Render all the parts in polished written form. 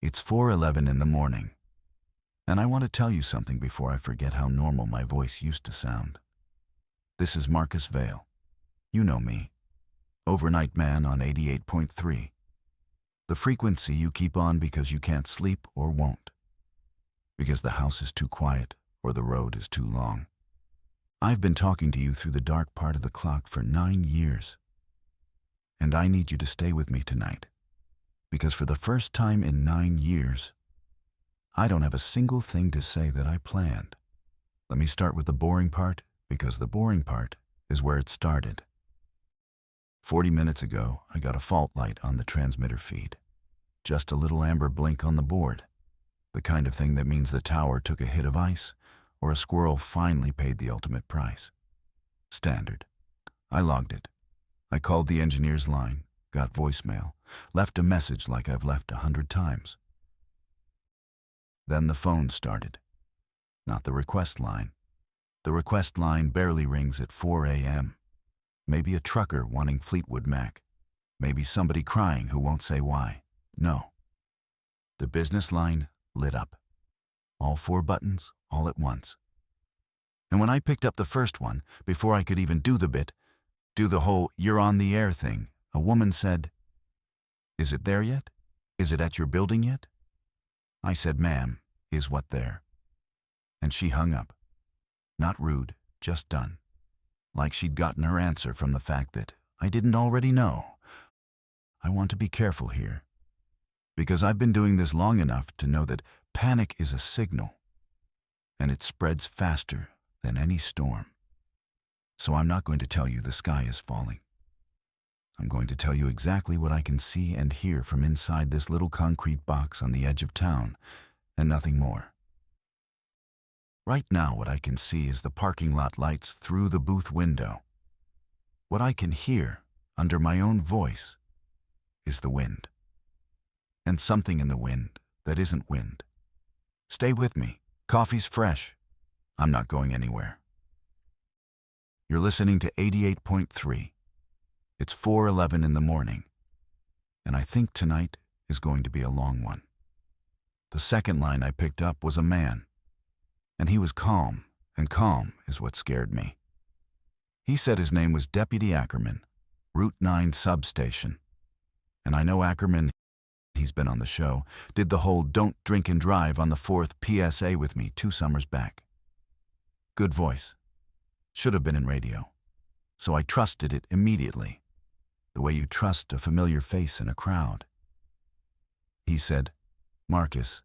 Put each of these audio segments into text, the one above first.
It's 4:11 in the morning, and I want to tell you something before I forget how normal my voice used to sound. This is Marcus Vale. You know me. Overnight man on 88.3. The frequency you keep on because you can't sleep or won't. Because the house is too quiet or the road is too long. I've been talking to you through the dark part of the clock for 9 years. And I need you to stay with me tonight. Because for the first time in 9 years, I don't have a single thing to say that I planned. Let me start with the boring part, because the boring part is where it started. 40 minutes ago, I got a fault light on the transmitter feed. Just a little amber blink on the board. The kind of thing that means the tower took a hit of ice, or a squirrel finally paid the ultimate price. Standard. I logged it. I called the engineer's line, got voicemail, left a message like I've left 100 times. Then the phone started. Not the request line. The request line barely rings at 4 a.m. Maybe a trucker wanting Fleetwood Mac. Maybe somebody crying who won't say why. No. The business line lit up. All 4 buttons, all at once. And when I picked up the first one, before I could even do the bit, do the whole "you're on the air" thing, a woman said, "Is it there yet? Is it at your building yet?" I said, "Ma'am, is what there?" And she hung up. Not rude, just done. Like she'd gotten her answer from the fact that I didn't already know. I want to be careful here, because I've been doing this long enough to know that panic is a signal, and it spreads faster than any storm. So I'm not going to tell you the sky is falling. I'm going to tell you exactly what I can see and hear from inside this little concrete box on the edge of town, and nothing more. Right now, what I can see is the parking lot lights through the booth window. What I can hear, under my own voice, is the wind. And something in the wind that isn't wind. Stay with me. Coffee's fresh. I'm not going anywhere. You're listening to 88.3. It's 4:11 in the morning, and I think tonight is going to be a long one. The second line I picked up was a man, and he was calm, and calm is what scared me. He said his name was Deputy Ackerman, Route 9 substation. And I know Ackerman, he's been on the show, did the whole "don't drink and drive" on the 4th PSA with me 2 summers back. Good voice. Should have been in radio. So I trusted it immediately, the way you trust a familiar face in a crowd. He said, "Marcus,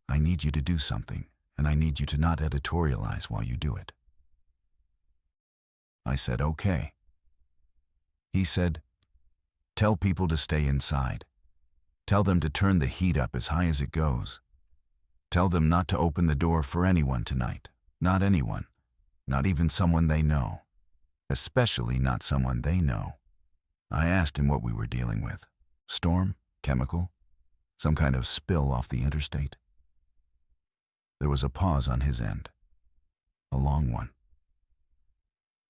I need you to do something, and I need you to not editorialize while you do it." I said, "Okay." He said, "Tell people to stay inside. Tell them to turn the heat up as high as it goes. Tell them not to open the door for anyone tonight. Not anyone. Not even someone they know. Especially not someone they know." I asked him what we were dealing with. Storm? Chemical? Some kind of spill off the interstate? There was a pause on his end. A long one.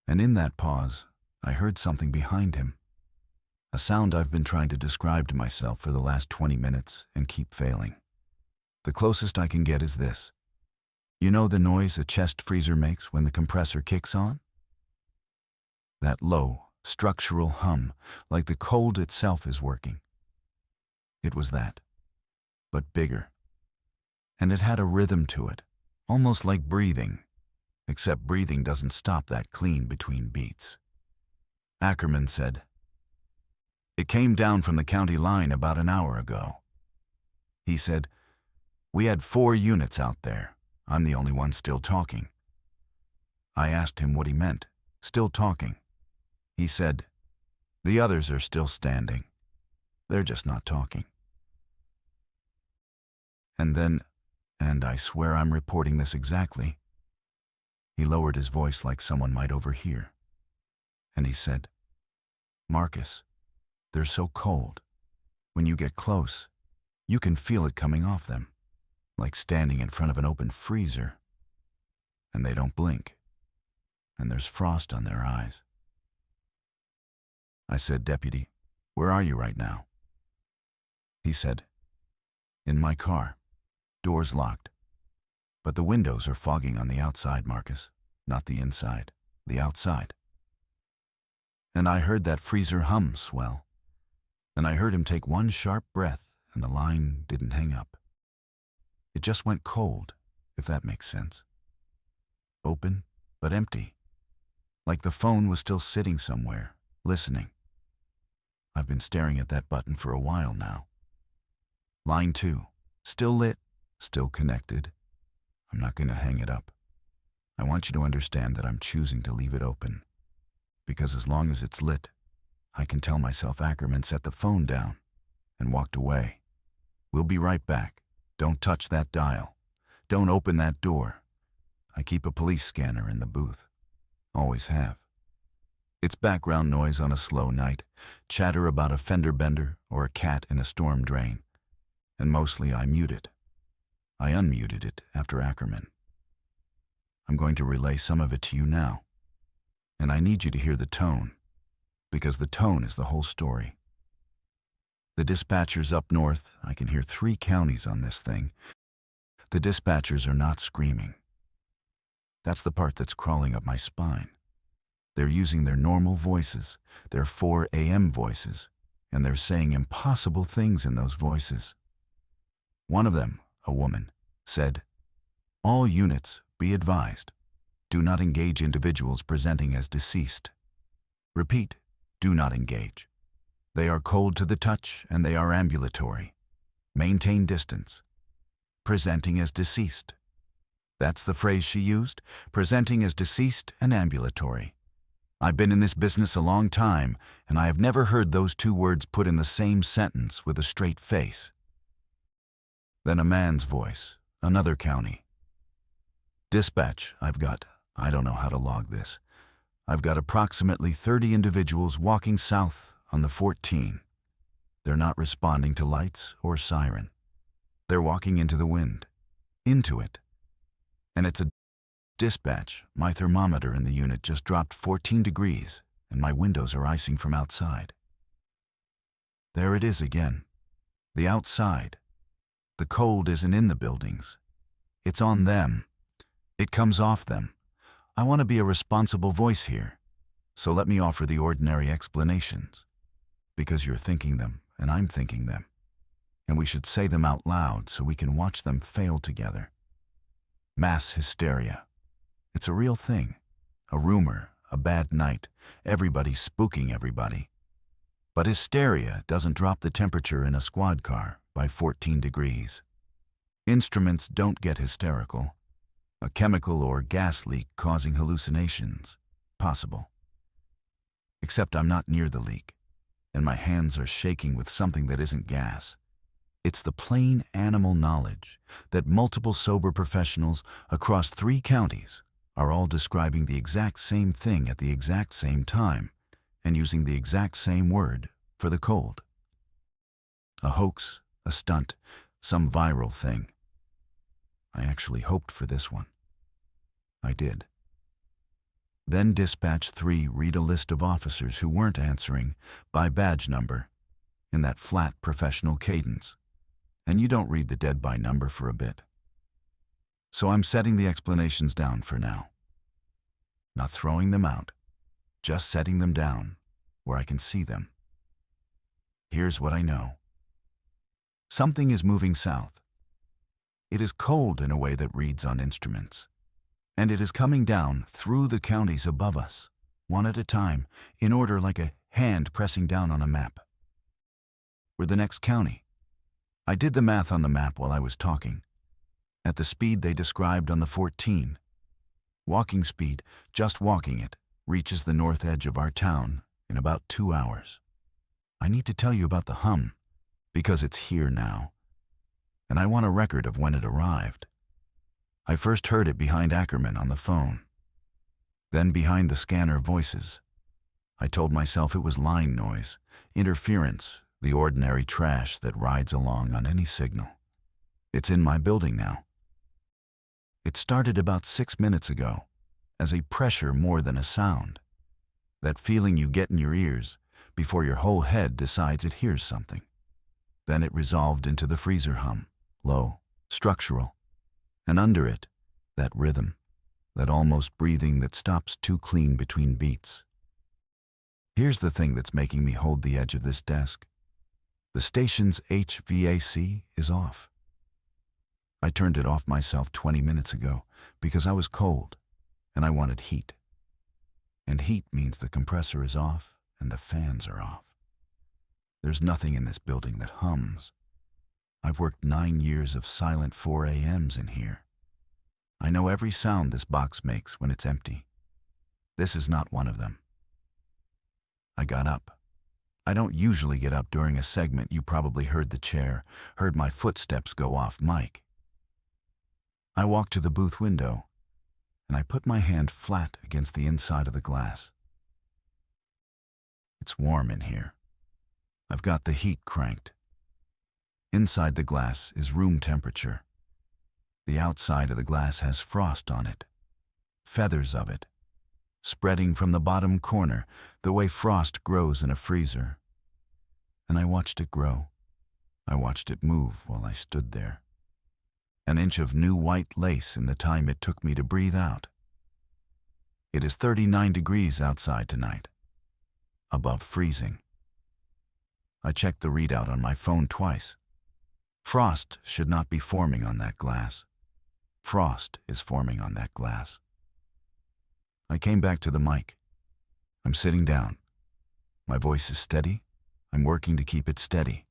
And in that pause, I heard something behind him. A sound I've been trying to describe to myself for the last 20 minutes and keep failing. The closest I can get is this. You know the noise a chest freezer makes when the compressor kicks on? That low, structural hum, like the cold itself is working. It was that, but bigger. And it had a rhythm to it, almost like breathing, except breathing doesn't stop that clean between beats. Ackerman said, "It came down from the county line about an hour ago." He said, "We had 4 units out there. I'm the only one still talking." I asked him what he meant, still talking. He said, "The others are still standing. They're just not talking." And then, and I swear I'm reporting this exactly, he lowered his voice like someone might overhear. And he said, "Marcus, they're so cold. When you get close, you can feel it coming off them, like standing in front of an open freezer. And they don't blink, and there's frost on their eyes." I said, "Deputy, where are you right now?" He said, In my car. Doors locked. But the windows are fogging on the outside, Marcus. Not the inside. The outside. And I heard that freezer hum swell. And I heard him take one sharp breath, and the line didn't hang up. It just went cold, if that makes sense. Open, but empty. Like the phone was still sitting somewhere, listening. I've been staring at that button for a while now. Line 2, still lit, still connected. I'm not going to hang it up. I want you to understand that I'm choosing to leave it open. Because as long as it's lit, I can tell myself Ackerman set the phone down and walked away. We'll be right back. Don't touch that dial. Don't open that door. I keep a police scanner in the booth. Always have. It's background noise on a slow night, chatter about a fender bender or a cat in a storm drain. And mostly I mute it. I unmuted it after Ackerman. I'm going to relay some of it to you now. And I need you to hear the tone, because the tone is the whole story. The dispatchers up north, I can hear 3 counties on this thing. The dispatchers are not screaming. That's the part that's crawling up my spine. They're using their normal voices, their 4 a.m. voices, and they're saying impossible things in those voices. One of them, a woman, said, "All units, be advised. Do not engage individuals presenting as deceased. Repeat, do not engage. They are cold to the touch and they are ambulatory. Maintain distance. Presenting as deceased." That's the phrase she used, presenting as deceased and ambulatory. I've been in this business a long time, and I have never heard those 2 words put in the same sentence with a straight face. Then a man's voice, another county. "Dispatch, I don't know how to log this. I've got approximately 30 individuals walking south on the 14. They're not responding to lights or siren. They're walking into the wind. Into it. And it's a dispatch. My thermometer in the unit just dropped 14 degrees, and my windows are icing from outside." There it is again. The outside. The cold isn't in the buildings. It's on them. It comes off them. I want to be a responsible voice here, so let me offer the ordinary explanations. Because you're thinking them, and I'm thinking them. And we should say them out loud so we can watch them fail together. Mass hysteria. It's a real thing. A rumor, a bad night, everybody spooking everybody. But hysteria doesn't drop the temperature in a squad car by 14 degrees. Instruments don't get hysterical. A chemical or gas leak causing hallucinations. Possible. Except I'm not near the leak, and my hands are shaking with something that isn't gas. It's the plain animal knowledge that multiple sober professionals across 3 counties are all describing the exact same thing at the exact same time and using the exact same word for the cold. A hoax, a stunt, some viral thing. I actually hoped for this one. I did. Then Dispatch 3 read a list of officers who weren't answering by badge number in that flat professional cadence. And you don't read the dead by number for a bit. So I'm setting the explanations down for now. Not throwing them out, just setting them down where I can see them. Here's what I know. Something is moving south. It is cold in a way that reads on instruments. And it is coming down through the counties above us, one at a time, in order like a hand pressing down on a map. We're the next county. I did the math on the map while I was talking. At the speed they described on the 14. Walking speed, just walking it, reaches the north edge of our town in about 2 hours. I need to tell you about the hum, because it's here now. And I want a record of when it arrived. I first heard it behind Ackerman on the phone. Then behind the scanner voices. I told myself it was line noise, interference, the ordinary trash that rides along on any signal. It's in my building now. It started about 6 minutes ago, as a pressure more than a sound. That feeling you get in your ears before your whole head decides it hears something. Then it resolved into the freezer hum. low, structural, and under it, that rhythm, that almost breathing that stops too clean between beats. Here's the thing that's making me hold the edge of this desk. The station's HVAC is off. I turned it off myself 20 minutes ago because I was cold and I wanted heat. And heat means the compressor is off and the fans are off. There's nothing in this building that hums. I've worked 9 years of silent 4 a.m.s in here. I know every sound this box makes when it's empty. This is not one of them. I got up. I don't usually get up during a segment. You probably heard the chair, heard my footsteps go off mic. I walked to the booth window, and I put my hand flat against the inside of the glass. It's warm in here. I've got the heat cranked. Inside the glass is room temperature. The outside of the glass has frost on it, feathers of it, spreading from the bottom corner the way frost grows in a freezer. And I watched it grow. I watched it move while I stood there. An inch of new white lace in the time it took me to breathe out. It is 39 degrees outside tonight, above freezing. I checked the readout on my phone twice. Frost should not be forming on that glass. Frost is forming on that glass. I came back to the mic. I'm sitting down. My voice is steady. I'm working to keep it steady.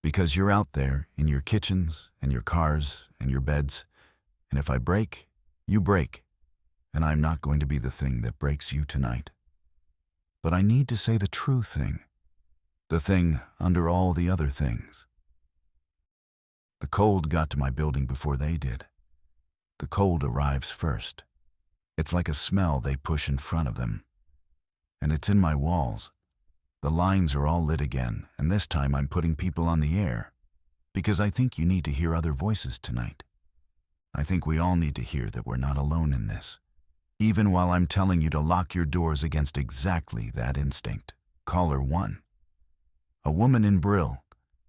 Because you're out there in your kitchens and your cars and your beds, and if I break, you break, and I'm not going to be the thing that breaks you tonight. But I need to say the true thing, the thing under all the other things. The cold got to my building before they did. The cold arrives first. It's like a smell they push in front of them. And it's in my walls. The lines are all lit again, and this time I'm putting people on the air, because I think you need to hear other voices tonight. I think we all need to hear that we're not alone in this, even while I'm telling you to lock your doors against exactly that instinct. Caller 1. A woman in Brill,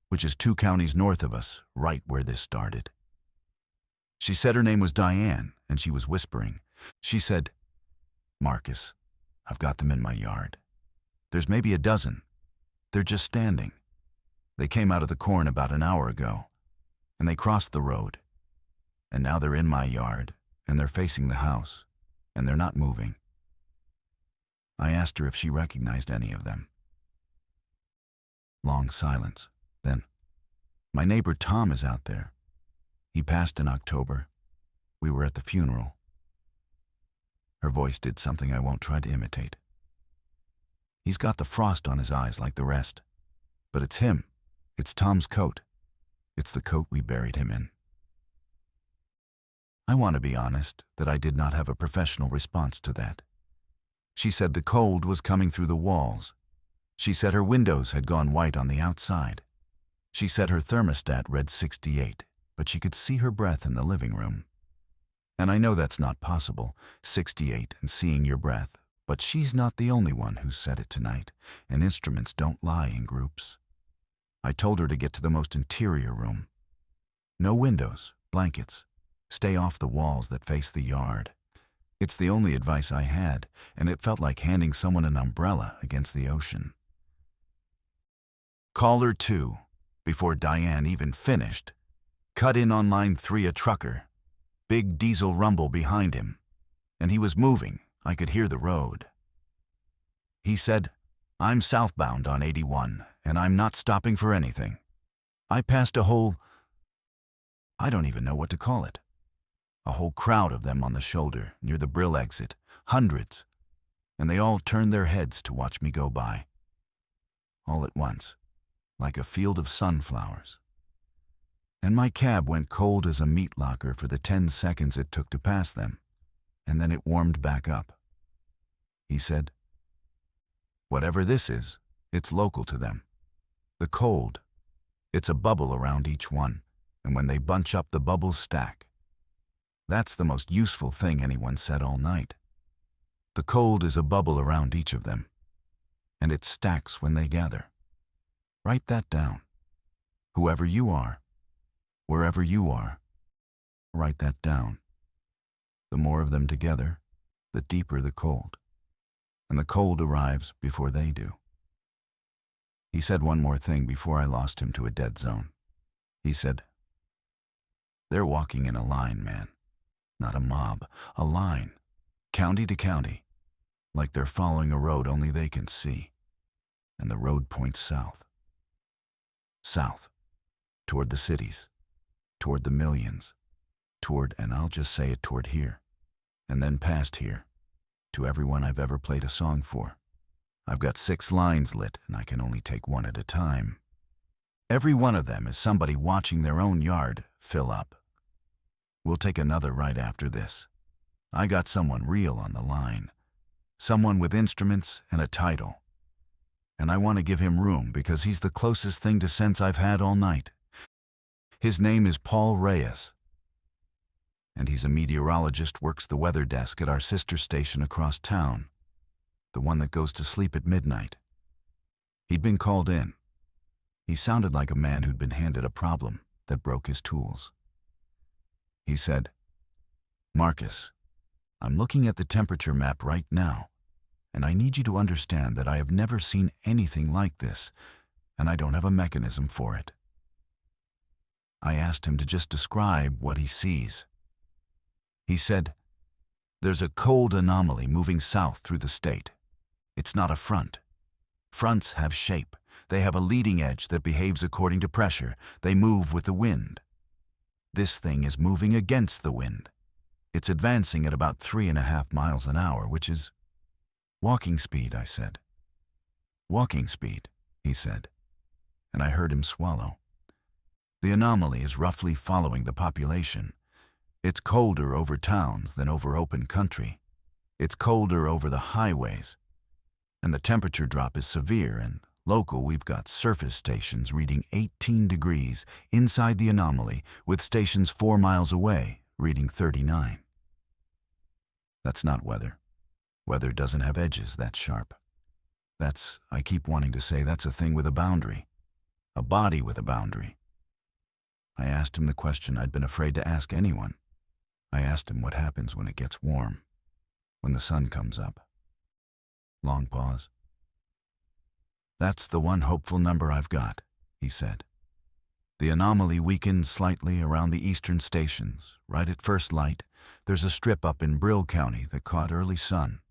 which is 2 counties north of us, right where this started. She said her name was Diane, and she was whispering. She said, "Marcus, I've got them in my yard. There's maybe a dozen. They're just standing. They came out of the corn about an hour ago, and they crossed the road. And now they're in my yard, and they're facing the house, and they're not moving." I asked her if she recognized any of them. Long silence. Then, "My neighbor Tom is out there. He passed in October. We were at the funeral." Her voice did something I won't try to imitate. "He's got the frost on his eyes like the rest. But it's him. It's Tom's coat. It's the coat we buried him in." I want to be honest that I did not have a professional response to that. She said the cold was coming through the walls. She said her windows had gone white on the outside. She said her thermostat read 68, but she could see her breath in the living room. And I know that's not possible, 68 and seeing your breath, but she's not the only one who said it tonight, and instruments don't lie in groups. I told her to get to the most interior room. No windows, blankets. Stay off the walls that face the yard. It's the only advice I had, and it felt like handing someone an umbrella against the ocean. Caller 2, before Diane even finished, cut in on line 3 a trucker. Big diesel rumble behind him. And he was moving. I could hear the road. He said, "I'm southbound on 81, and I'm not stopping for anything." I passed a whole, I don't even know what to call it. A whole crowd of them on the shoulder near the Brill exit, hundreds, and they all turned their heads to watch me go by. All at once, like a field of sunflowers. And my cab went cold as a meat locker for the 10 seconds it took to pass them, and then it warmed back up. He said, "Whatever this is, it's local to them. The cold, it's a bubble around each one, and when they bunch up, the bubbles stack." That's the most useful thing anyone said all night. The cold is a bubble around each of them, and it stacks when they gather. Write that down. Whoever you are, Wherever you are, write that down. The more of them together, the deeper the cold. And the cold arrives before they do. He said one more thing before I lost him to a dead zone. He said, "They're walking in a line, man. Not a mob, a line. County to county. Like they're following a road only they can see. And the road points south. South. Toward the cities. Toward the millions. Toward, and I'll just say it, toward here. And then past here. To everyone I've ever played a song for. I've got 6 lines lit, and I can only take one at a time. Every one of them is somebody watching their own yard fill up. We'll take another right after this. I got someone real on the line. Someone with instruments and a title. And I want to give him room because he's the closest thing to sense I've had all night. His name is Paul Reyes. And he's a meteorologist, works the weather desk at our sister station across town. The one that goes to sleep at midnight. He'd been called in. He sounded like a man who'd been handed a problem that broke his tools. He said, "Marcus, I'm looking at the temperature map right now, and I need you to understand that I have never seen anything like this, and I don't have a mechanism for it." I asked him to just describe what he sees. He said, "There's a cold anomaly moving south through the state. It's not a front. Fronts have shape. They have a leading edge that behaves according to pressure. They move with the wind. This thing is moving against the wind. It's advancing at about 3.5 miles an hour, which is walking speed," I said. "Walking speed," he said, and I heard him swallow. "The anomaly is roughly following the population. It's colder over towns than over open country. It's colder over the highways. And the temperature drop is severe, and local we've got surface stations reading 18 degrees inside the anomaly, with stations 4 miles away reading 39. That's not weather. Weather doesn't have edges that sharp. I keep wanting to say that's a thing with a boundary. A body with a boundary." I asked him the question I'd been afraid to ask anyone. I asked him what happens when it gets warm, when the sun comes up. Long pause. "That's the one hopeful number I've got," he said. "The anomaly weakened slightly around the eastern stations. Right at first light, there's a strip up in Brill County that caught early sun.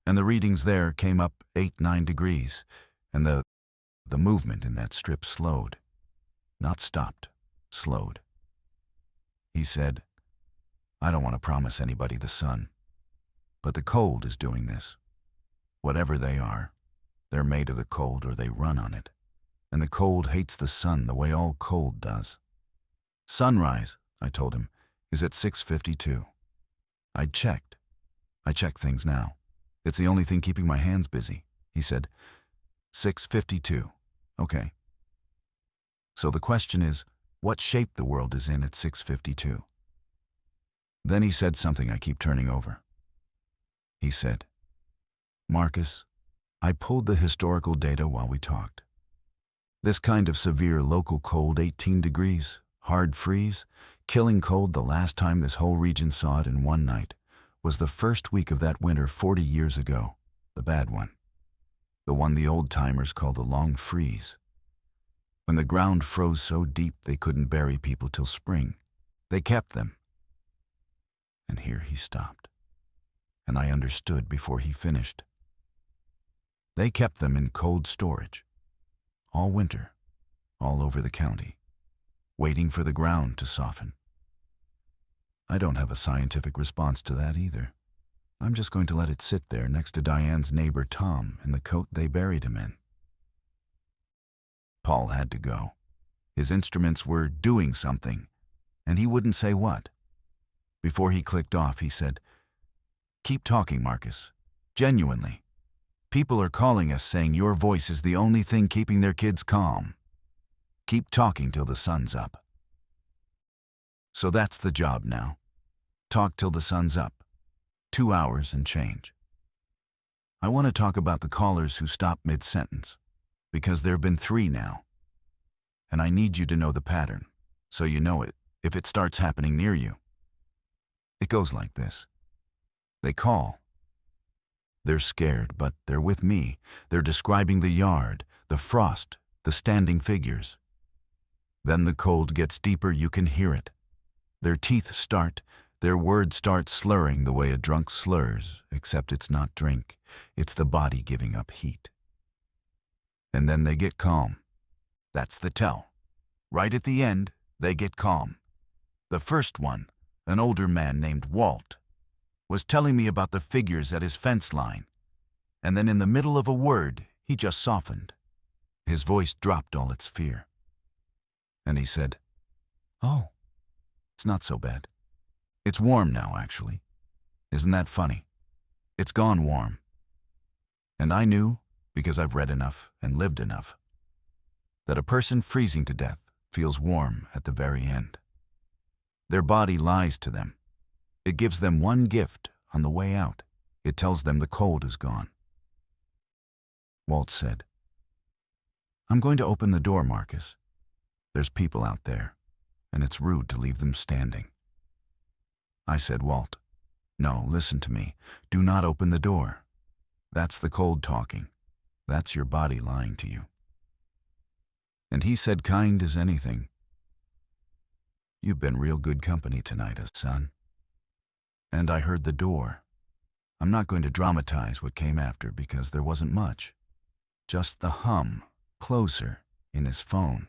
And the readings there came up 8-9 degrees, and the movement in that strip slowed. Not stopped, slowed." He said, "I don't want to promise anybody the sun, but the cold is doing this. Whatever they are, they're made of the cold or they run on it. And the cold hates the sun the way all cold does." "Sunrise," I told him, "is at 6:52. I checked things now. It's the only thing keeping my hands busy." He said, 6:52. Okay. "So the question is, what shape the world is in at 6:52. Then he said something I keep turning over. He said, "Marcus, I pulled the historical data while we talked. This kind of severe local cold, 18 degrees, hard freeze, killing cold the last time this whole region saw it in one night, was the first week of that winter 40 years ago, the bad one. The one the old-timers call the long freeze. When the ground froze so deep they couldn't bury people till spring. They kept them." And here he stopped, and I understood before he finished. They kept them in cold storage, all winter, all over the county, waiting for the ground to soften. I don't have a scientific response to that either. I'm just going to let it sit there next to Diane's neighbor Tom in the coat they buried him in. Paul had to go. His instruments were doing something, and he wouldn't say what. Before he clicked off, he said, "Keep talking, Marcus. Genuinely. People are calling us saying your voice is the only thing keeping their kids calm. Keep talking till the sun's up." So that's the job now. Talk till the sun's up. 2 hours and change. I want to talk about the callers who stop mid-sentence, because there have been 3 now. And I need you to know the pattern. so you know it if it starts happening near you. It goes like this. They call. They're scared, but they're with me. They're describing the yard, the frost, the standing figures. Then the cold gets deeper, you can hear it. Their teeth start, their words start slurring the way a drunk slurs, except it's not drink, it's the body giving up heat. And then they get calm. That's the tell. Right at the end, they get calm. The first one, an older man named Walt, was telling me about the figures at his fence line, and then in the middle of a word, he just softened. His voice dropped all its fear. And he said, "Oh, it's not so bad. It's warm now, actually. Isn't that funny? It's gone warm." And I knew, because I've read enough and lived enough, that a person freezing to death feels warm at the very end. Their body lies to them. It gives them one gift on the way out. It tells them the cold is gone. Walt said, "I'm going to open the door, Marcus. There's people out there, and it's rude to leave them standing." I said, "Walt, no, listen to me. Do not open the door. That's the cold talking. That's your body lying to you." And he said, kind as anything, "You've been real good company tonight, son." And I heard the door. I'm not going to dramatize what came after because there wasn't much. Just the hum, closer, in his phone.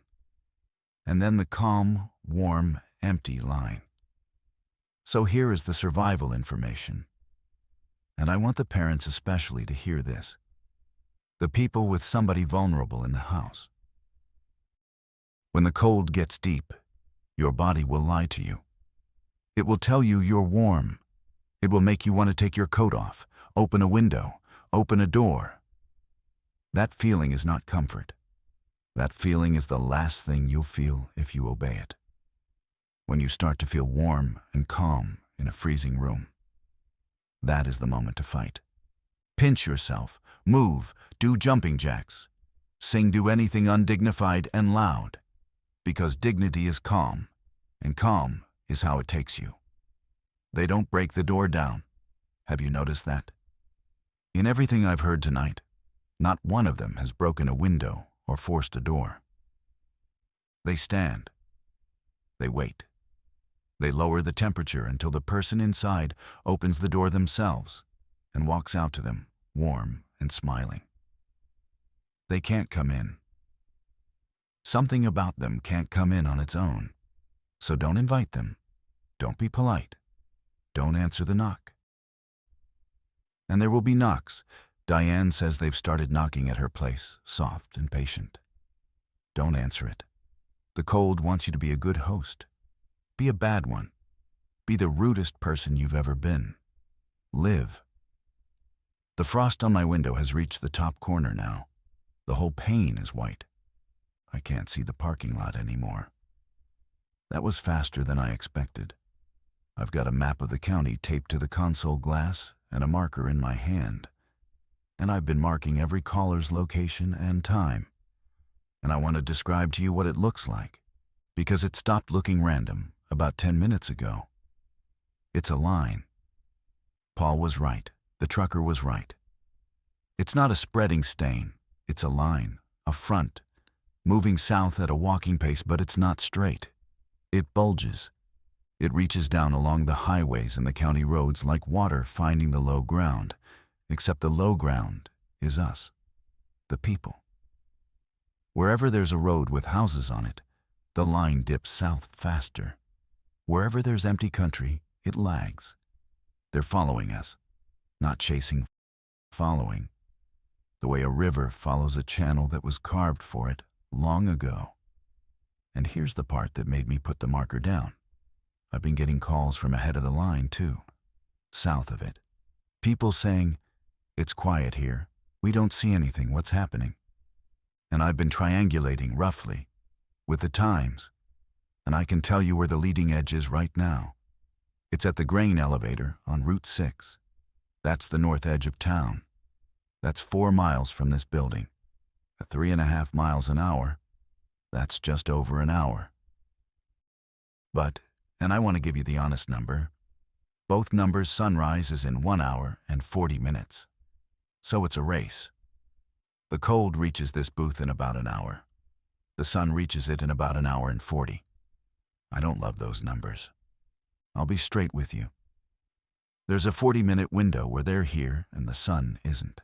And then the calm, warm, empty line. So here is the survival information. And I want the parents especially to hear this. The people with somebody vulnerable in the house. When the cold gets deep, your body will lie to you. It will tell you you're warm. It will make you want to take your coat off, open a window, open a door. That feeling is not comfort. That feeling is the last thing you'll feel if you obey it. When you start to feel warm and calm in a freezing room, that is the moment to fight. Pinch yourself, move, do jumping jacks. Sing, do anything undignified and loud, because dignity is calm, and calm is how it takes you. They don't break the door down. Have you noticed that? In everything I've heard tonight, not one of them has broken a window or forced a door. They stand. They wait. They lower the temperature until the person inside opens the door themselves and walks out to them, warm and smiling. They can't come in. Something about them can't come in on its own. So don't invite them. Don't be polite. Don't answer the knock. And there will be knocks. Diane says they've started knocking at her place, soft and patient. Don't answer it. The cold wants you to be a good host. Be a bad one. Be the rudest person you've ever been. Live. The frost on my window has reached the top corner now. The whole pane is white. I can't see the parking lot anymore. That was faster than I expected. I've got a map of the county taped to the console glass and a marker in my hand. And I've been marking every caller's location and time. And I want to describe to you what it looks like, because it stopped looking random about 10 minutes ago. It's a line. Paul was right. The trucker was right. It's not a spreading stain. It's a line, a front, moving south at a walking pace, but it's not straight. It bulges. It reaches down along the highways and the county roads like water finding the low ground, except the low ground is us, the people. Wherever there's a road with houses on it, the line dips south faster. Wherever there's empty country, it lags. They're following us, not chasing, following, the way a river follows a channel that was carved for it long ago. And here's the part that made me put the marker down. I've been getting calls from ahead of the line, too, south of it. People saying, "It's quiet here. We don't see anything. What's happening?" And I've been triangulating roughly with the times, and I can tell you where the leading edge is right now. It's at the grain elevator on Route 6. That's the north edge of town. That's 4 miles from this building. At 3.5 miles an hour, that's just over an hour. But, and I want to give you the honest number, both numbers sunrise is in 1 hour and 40 minutes. So it's a race. The cold reaches this booth in about an hour. The sun reaches it in about an hour and 40. I don't love those numbers. I'll be straight with you. There's a 40-minute window where they're here and the sun isn't.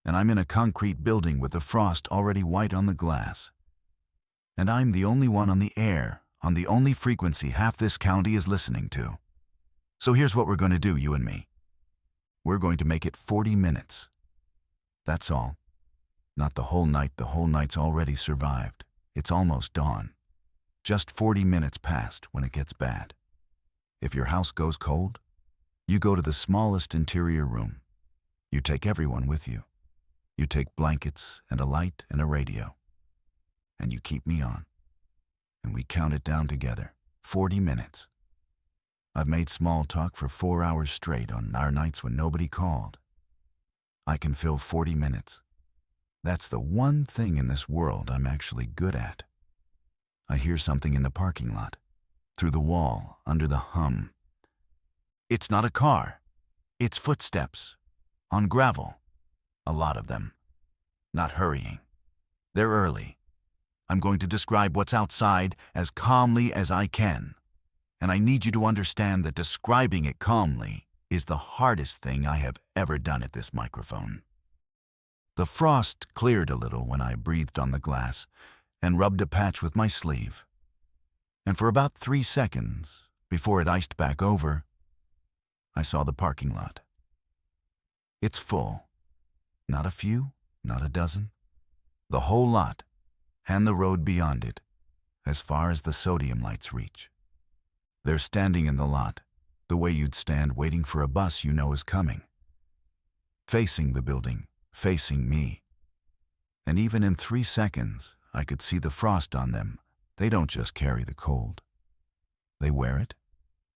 And I'm in a concrete building with the frost already white on the glass. And I'm the only one on the air, on the only frequency half this county is listening to. So here's what we're going to do, you and me. We're going to make it 40 minutes. That's all. Not the whole night. The whole night's already survived. It's almost dawn. Just 40 minutes past when it gets bad. If your house goes cold, you go to the smallest interior room. You take everyone with you. You take blankets and a light and a radio. And you keep me on. And we count it down together. 40 minutes. I've made small talk for 4 hours straight on our nights when nobody called. I can fill 40 minutes. That's the one thing in this world I'm actually good at. I hear something in the parking lot, through the wall, under the hum. It's not a car. It's footsteps. On gravel. A lot of them. Not hurrying. They're early. I'm going to describe what's outside as calmly as I can. And I need you to understand that describing it calmly is the hardest thing I have ever done at this microphone. The frost cleared a little when I breathed on the glass and rubbed a patch with my sleeve. And for about 3 seconds, before it iced back over, I saw the parking lot. It's full. Not a few, not a dozen. The whole lot, and the road beyond it, as far as the sodium lights reach. They're standing in the lot, the way you'd stand waiting for a bus you know is coming. Facing the building, facing me. And even in 3 seconds, I could see the frost on them. They don't just carry the cold. They wear it.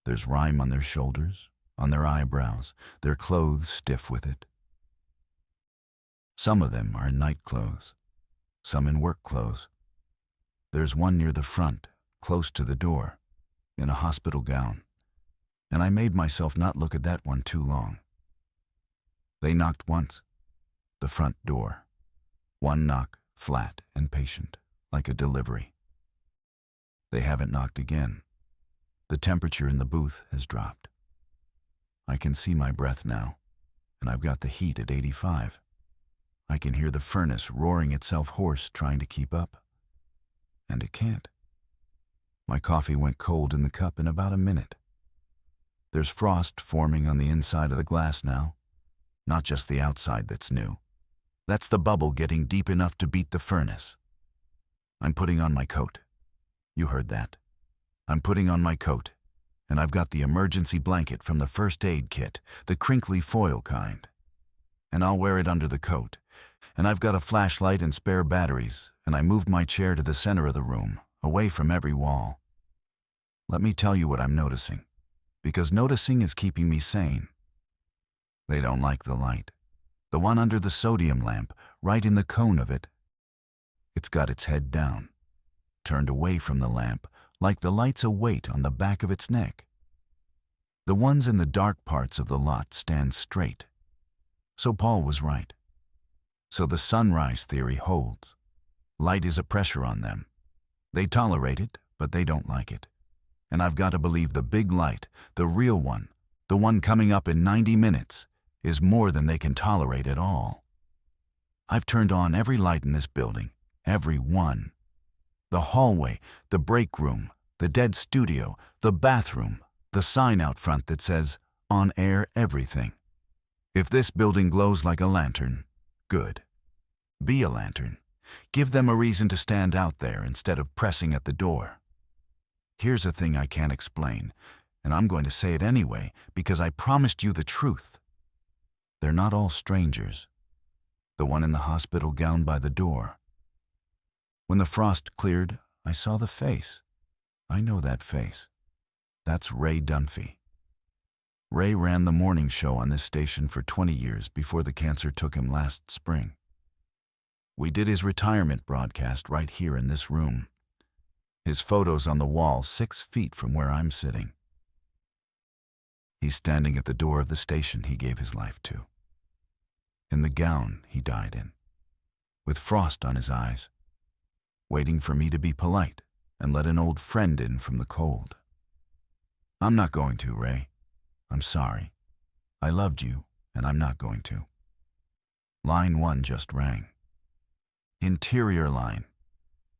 There's rime on their shoulders, on their eyebrows, their clothes stiff with it. Some of them are in night clothes, some in work clothes. There's one near the front, close to the door, in a hospital gown, and I made myself not look at that one too long. They knocked once, the front door. One knock, flat and patient, like a delivery. They haven't knocked again. The temperature in the booth has dropped. I can see my breath now, and I've got the heat at 85. I can hear the furnace roaring itself hoarse trying to keep up. And it can't. My coffee went cold in the cup in about a minute. There's frost forming on the inside of the glass now, not just the outside that's new. That's the bubble getting deep enough to beat the furnace. I'm putting on my coat. You heard that. I'm putting on my coat, and I've got the emergency blanket from the first aid kit, the crinkly foil kind. And I'll wear it under the coat. And I've got a flashlight and spare batteries, and I moved my chair to the center of the room, away from every wall. Let me tell you what I'm noticing, because noticing is keeping me sane. They don't like the light. The one under the sodium lamp, right in the cone of it. It's got its head down, turned away from the lamp, like the light's a weight on the back of its neck. The ones in the dark parts of the lot stand straight. So Paul was right. So the sunrise theory holds. Light is a pressure on them. They tolerate it, but they don't like it. And I've got to believe the big light, the real one, the one coming up in 90 minutes, is more than they can tolerate at all. I've turned on every light in this building, every one. The hallway, the break room, the dead studio, the bathroom, the sign out front that says, "On air everything." If this building glows like a lantern, good. Be a lantern. Give them a reason to stand out there instead of pressing at the door. Here's a thing I can't explain, and I'm going to say it anyway because I promised you the truth. They're not all strangers. The one in the hospital gown by the door. When the frost cleared, I saw the face. I know that face. That's Ray Dunphy. Ray ran the morning show on this station for 20 years before the cancer took him last spring. We did his retirement broadcast right here in this room. His photo's on the wall 6 feet from where I'm sitting. He's standing at the door of the station he gave his life to, in the gown he died in, with frost on his eyes, waiting for me to be polite and let an old friend in from the cold. I'm not going to, Ray. I'm sorry. I loved you, and I'm not going to. Line 1 just rang. Interior line.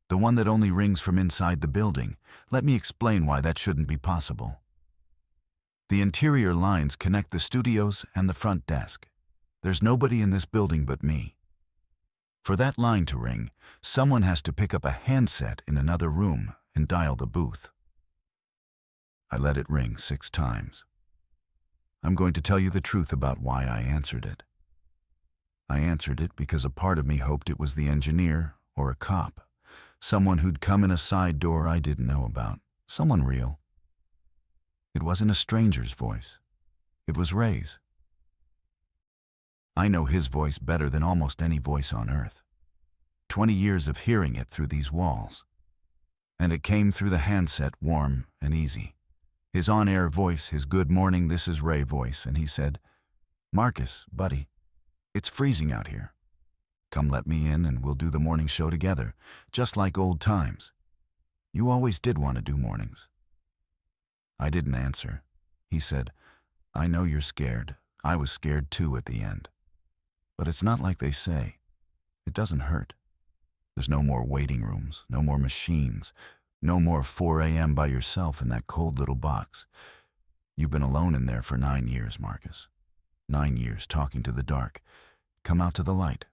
The one that only rings from inside the building. Let me explain why that shouldn't be possible. The interior lines connect the studios and the front desk. There's nobody in this building but me. For that line to ring, someone has to pick up a handset in another room and dial the booth. I let it ring 6 times. I'm going to tell you the truth about why I answered it. I answered it because a part of me hoped it was the engineer or a cop, someone who'd come in a side door I didn't know about, someone real. It wasn't a stranger's voice. It was Ray's. I know his voice better than almost any voice on earth. 20 years of hearing it through these walls. And it came through the handset warm and easy. His on-air voice, his good morning, this is Ray voice, and he said, "Marcus, buddy, it's freezing out here. Come let me in and we'll do the morning show together, just like old times. You always did want to do mornings." I didn't answer. He said, "I know you're scared. I was scared too at the end. But it's not like they say. It doesn't hurt. There's no more waiting rooms, no more machines, no more 4 a.m. by yourself in that cold little box. You've been alone in there for 9 years, Marcus. 9 years talking to the dark. Come out to the light.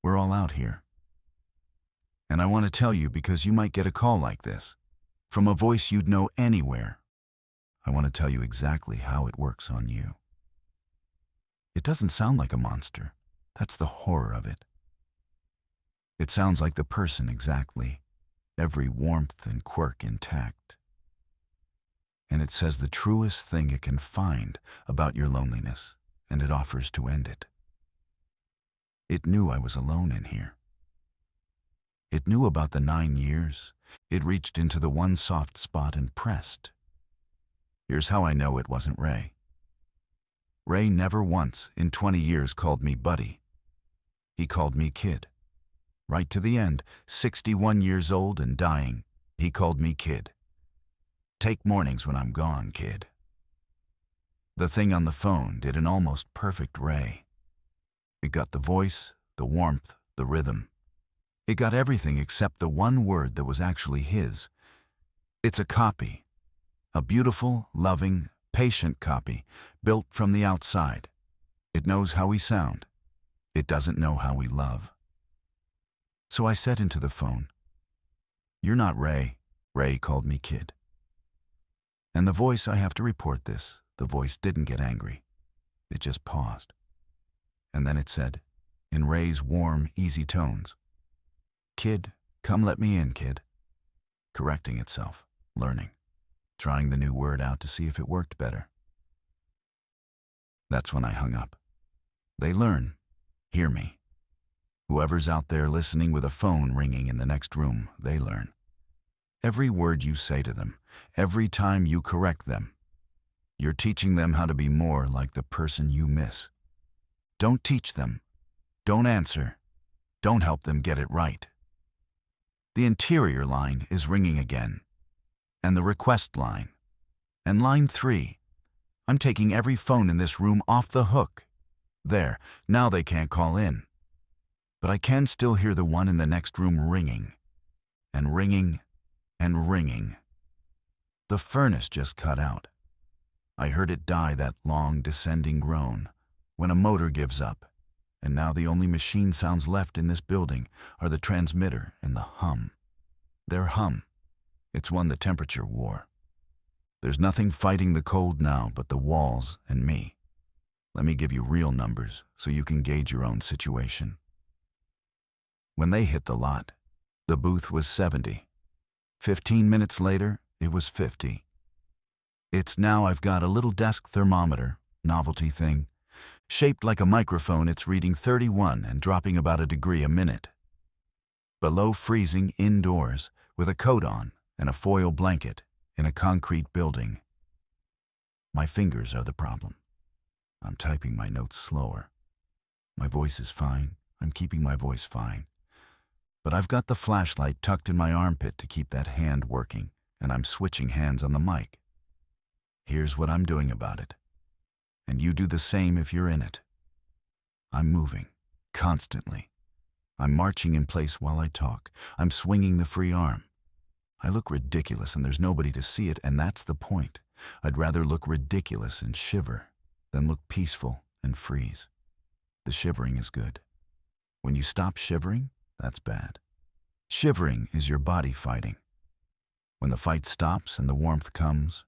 We're all out here. And I want to tell you because you might get a call like this, from a voice you'd know anywhere. I want to tell you exactly how it works on you. It doesn't sound like a monster. That's the horror of it. It sounds like the person exactly, every warmth and quirk intact. And it says the truest thing it can find about your loneliness, and it offers to end it. It knew I was alone in here. It knew about the 9 years. It reached into the one soft spot and pressed. Here's how I know it wasn't Ray. Ray never once in 20 years called me buddy. He called me kid. Right to the end, 61 years old and dying, he called me kid. Take mornings when I'm gone, kid. The thing on the phone did an almost perfect Ray. It got the voice, the warmth, the rhythm. It got everything except the one word that was actually his. It's a copy. A beautiful, loving, patient copy, built from the outside. It knows how we sound. It doesn't know how we love. So I said into the phone, "You're not Ray." Ray called me kid. And the voice, I have to report this, the voice didn't get angry. It just paused. And then it said, in Ray's warm, easy tones, "Kid, come let me in, kid." Correcting itself, learning, trying the new word out to see if it worked better. That's when I hung up. They learn. Hear me. Whoever's out there listening with a phone ringing in the next room, they learn. Every word you say to them, every time you correct them, you're teaching them how to be more like the person you miss. Don't teach them. Don't answer. Don't help them get it right. The interior line is ringing again, and the request line, and line 3. I'm taking every phone in this room off the hook. There, now they can't call in. But I can still hear the one in the next room ringing, and ringing, and ringing. The furnace just cut out. I heard it die, that long descending groan, when a motor gives up, and now the only machine sounds left in this building are the transmitter and the hum. Their hum. It's one the temperature wore. There's nothing fighting the cold now but the walls and me. Let me give you real numbers so you can gauge your own situation. When they hit the lot, the booth was 70. 15 minutes later, it was 50. It's now I've got a little desk thermometer, novelty thing. Shaped like a microphone, it's reading 31 and dropping about a degree a minute. Below freezing indoors, with a coat on and a foil blanket in a concrete building. My fingers are the problem. I'm typing my notes slower. My voice is fine. I'm keeping my voice fine. But I've got the flashlight tucked in my armpit to keep that hand working, and I'm switching hands on the mic. Here's what I'm doing about it. And you do the same if you're in it. I'm moving, constantly. I'm marching in place while I talk. I'm swinging the free arm. I look ridiculous and there's nobody to see it, and that's the point. I'd rather look ridiculous and shiver than look peaceful and freeze. The shivering is good. When you stop shivering, that's bad. Shivering is your body fighting. When the fight stops and the warmth comes,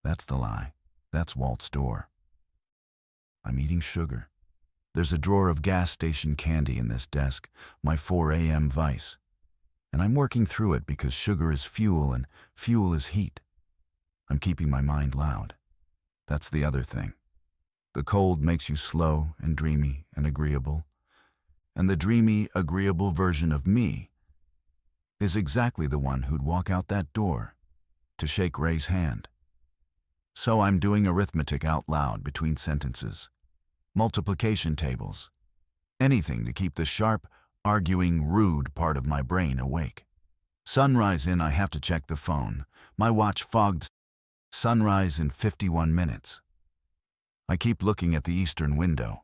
that's the lie. That's Walt's door. I'm eating sugar. There's a drawer of gas station candy in this desk, my 4 a.m. vice. And I'm working through it because sugar is fuel and fuel is heat. I'm keeping my mind loud. That's the other thing. The cold makes you slow and dreamy and agreeable. And the dreamy, agreeable version of me is exactly the one who'd walk out that door to shake Ray's hand. So I'm doing arithmetic out loud between sentences, multiplication tables, anything to keep the sharp, arguing, rude part of my brain awake. Sunrise in, I have to check the phone. My watch fogged sunrise in 51 minutes. I keep looking at the eastern window.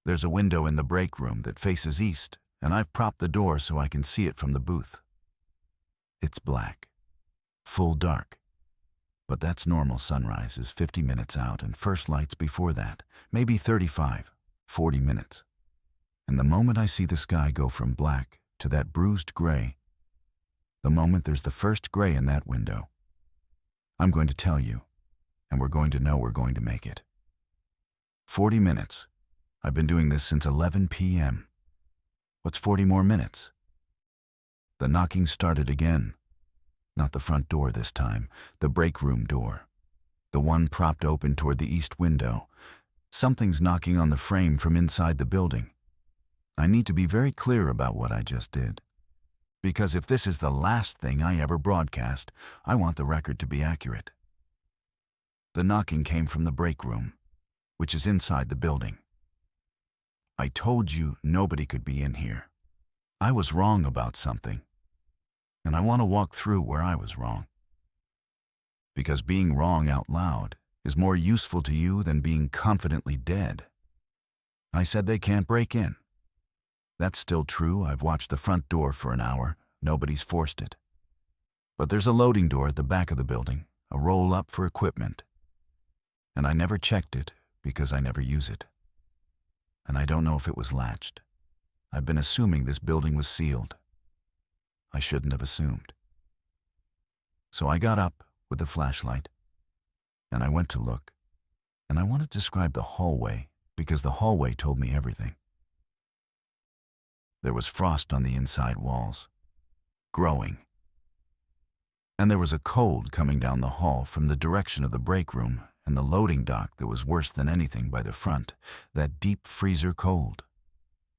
There's a window in the break room that faces east, and I've propped the door so I can see it from the booth. It's black, full dark. But that's normal. Sunrise is 50 minutes out and first lights before that, maybe 35, 40 minutes. And the moment I see the sky go from black to that bruised gray, the moment there's the first gray in that window, I'm going to tell you, and we're going to know we're going to make it. 40 minutes. I've been doing this since 11 p.m. What's 40 more minutes? The knocking started again. Not the front door this time, the break room door. The one propped open toward the east window. Something's knocking on the frame from inside the building. I need to be very clear about what I just did. Because if this is the last thing I ever broadcast, I want the record to be accurate. The knocking came from the break room, which is inside the building. I told you nobody could be in here. I was wrong about something. And I want to walk through where I was wrong. Because being wrong out loud is more useful to you than being confidently dead. I said they can't break in. That's still true. I've watched the front door for an hour. Nobody's forced it. But there's a loading door at the back of the building, a roll-up for equipment. And I never checked it because I never use it. And I don't know if it was latched. I've been assuming this building was sealed. I shouldn't have assumed. So I got up with the flashlight, and I went to look, and I want to describe the hallway because the hallway told me everything. There was frost on the inside walls, growing, and there was a cold coming down the hall from the direction of the break room and the loading dock that was worse than anything by the front, that deep freezer cold,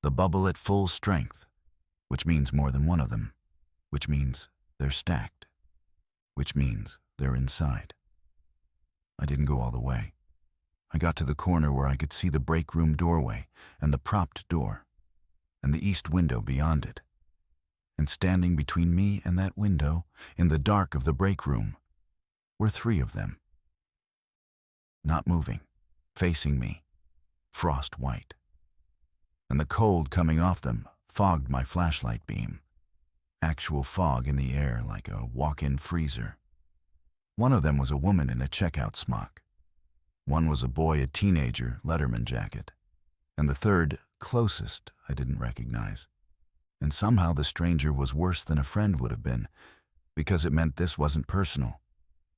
the bubble at full strength, which means more than one of them. Which means they're stacked, which means they're inside. I didn't go all the way. I got to the corner where I could see the break room doorway and the propped door and the east window beyond it. And standing between me and that window, in the dark of the break room, were 3 of them. Not moving, facing me, frost white. And the cold coming off them fogged my flashlight beam. Actual fog in the air like a walk-in freezer. One of them was a woman in a checkout smock. One was a boy, a teenager, Letterman jacket. And the third, closest, I didn't recognize. And somehow the stranger was worse than a friend would have been, because it meant this wasn't personal.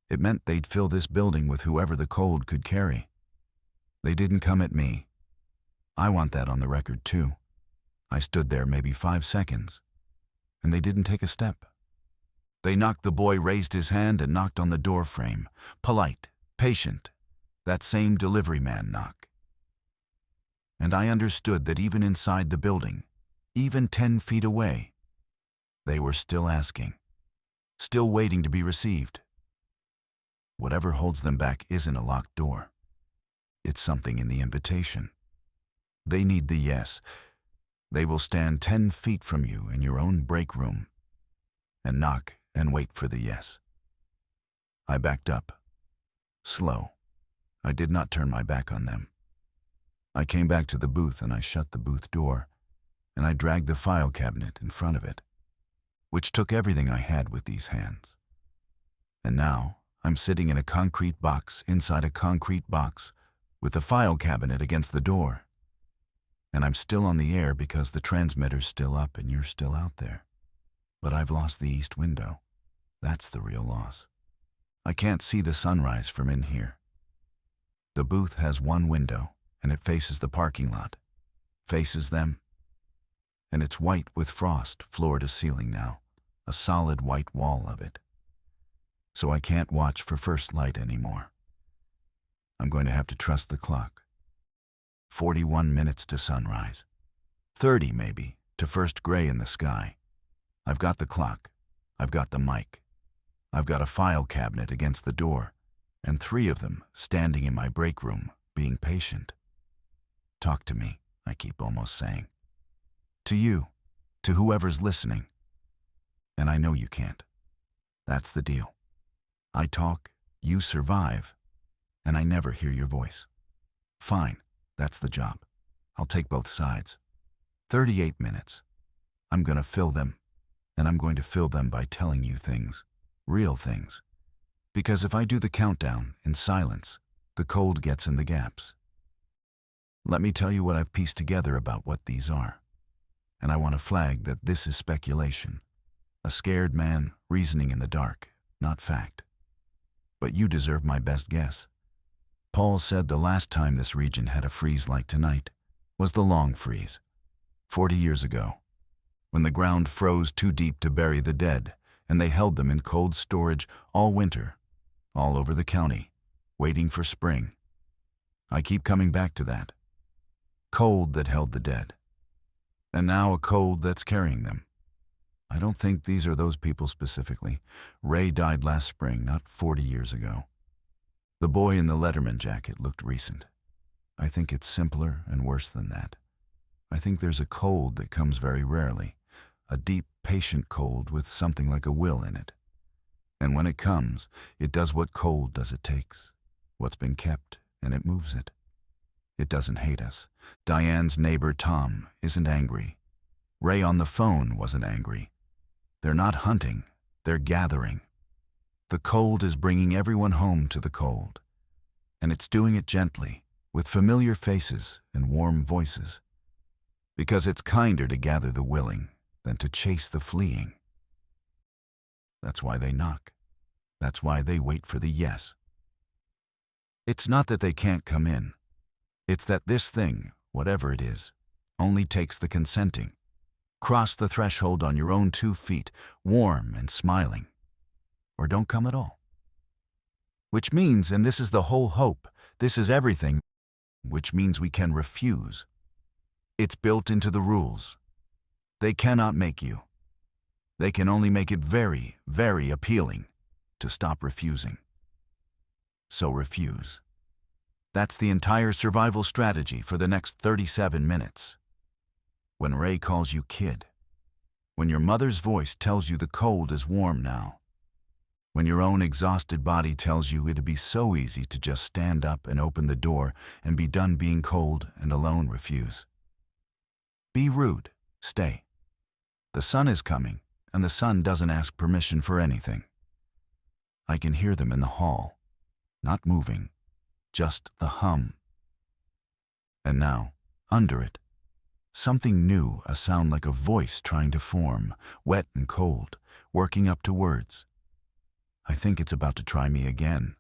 It meant they'd fill this building with whoever the cold could carry. They didn't come at me. I want that on the record too. I stood there maybe 5 seconds. And they didn't take a step. They knocked. The boy raised his hand and knocked on the door frame. Polite, patient, that same delivery man knock. And I understood that even inside the building, even 10 feet away, they were still asking. still waiting to be received. Whatever holds them back isn't a locked door. It's something in the invitation. They need the yes. They will stand 10 feet from you in your own break room and knock and wait for the yes. I backed up. Slow. I did not turn my back on them. I came back to the booth and I shut the booth door, and I dragged the file cabinet in front of it, which took everything I had with these hands. And now I'm sitting in a concrete box inside a concrete box with the file cabinet against the door. And I'm still on the air because the transmitter's still up and you're still out there. But I've lost the east window. That's the real loss. I can't see the sunrise from in here. The booth has one window, and it faces the parking lot. Faces them. And it's white with frost, floor to ceiling now. A solid white wall of it. So I can't watch for first light anymore. I'm going to have to trust the clock. 41 minutes to sunrise. 30 maybe, to first gray in the sky. I've got the clock. I've got the mic. I've got a file cabinet against the door, and 3 of them standing in my break room, being patient. Talk to me, I keep almost saying. To you, to whoever's listening. And I know you can't. That's the deal. I talk, you survive, and I never hear your voice. Fine, that's the job. I'll take both sides. 38 minutes. I'm going to fill them, and I'm going to fill them by telling you things, real things. Because if I do the countdown in silence, the cold gets in the gaps. Let me tell you what I've pieced together about what these are. And I want to flag that this is speculation. A scared man reasoning in the dark, not fact. But you deserve my best guess. Paul said the last time this region had a freeze like tonight was the long freeze, 40 years ago, when the ground froze too deep to bury the dead, and they held them in cold storage all winter, all over the county, waiting for spring. I keep coming back to that. Cold that held the dead. And now a cold that's carrying them. I don't think these are those people specifically. Ray died last spring, not 40 years ago. The boy in the Letterman jacket looked recent. I think it's simpler and worse than that. I think there's a cold that comes very rarely, a deep, patient cold with something like a will in it. And when it comes, it does what cold does it takes, what's been kept, and it moves it. It doesn't hate us. Diane's neighbor, Tom, isn't angry. Ray on the phone wasn't angry. They're not hunting, they're gathering. The cold is bringing everyone home to the cold. And it's doing it gently, with familiar faces and warm voices. Because it's kinder to gather the willing than to chase the fleeing. That's why they knock. That's why they wait for the yes. It's not that they can't come in. It's that this thing, whatever it is, only takes the consenting. Cross the threshold on your own 2 feet, warm and smiling. Or don't come at all. Which means, and this is the whole hope, this is everything, which means we can refuse. It's built into the rules. They cannot make you. They can only make it very, very appealing to stop refusing. So refuse. That's the entire survival strategy for the next 37 minutes. When Ray calls you kid. When your mother's voice tells you the cold is warm now. When your own exhausted body tells you it'd be so easy to just stand up and open the door and be done being cold and alone refuse. Be rude. Stay. The sun is coming, and the sun doesn't ask permission for anything. I can hear them in the hall, not moving, just the hum. And now, under it, something new, a sound like a voice trying to form, wet and cold, working up to words. I think it's about to try me again.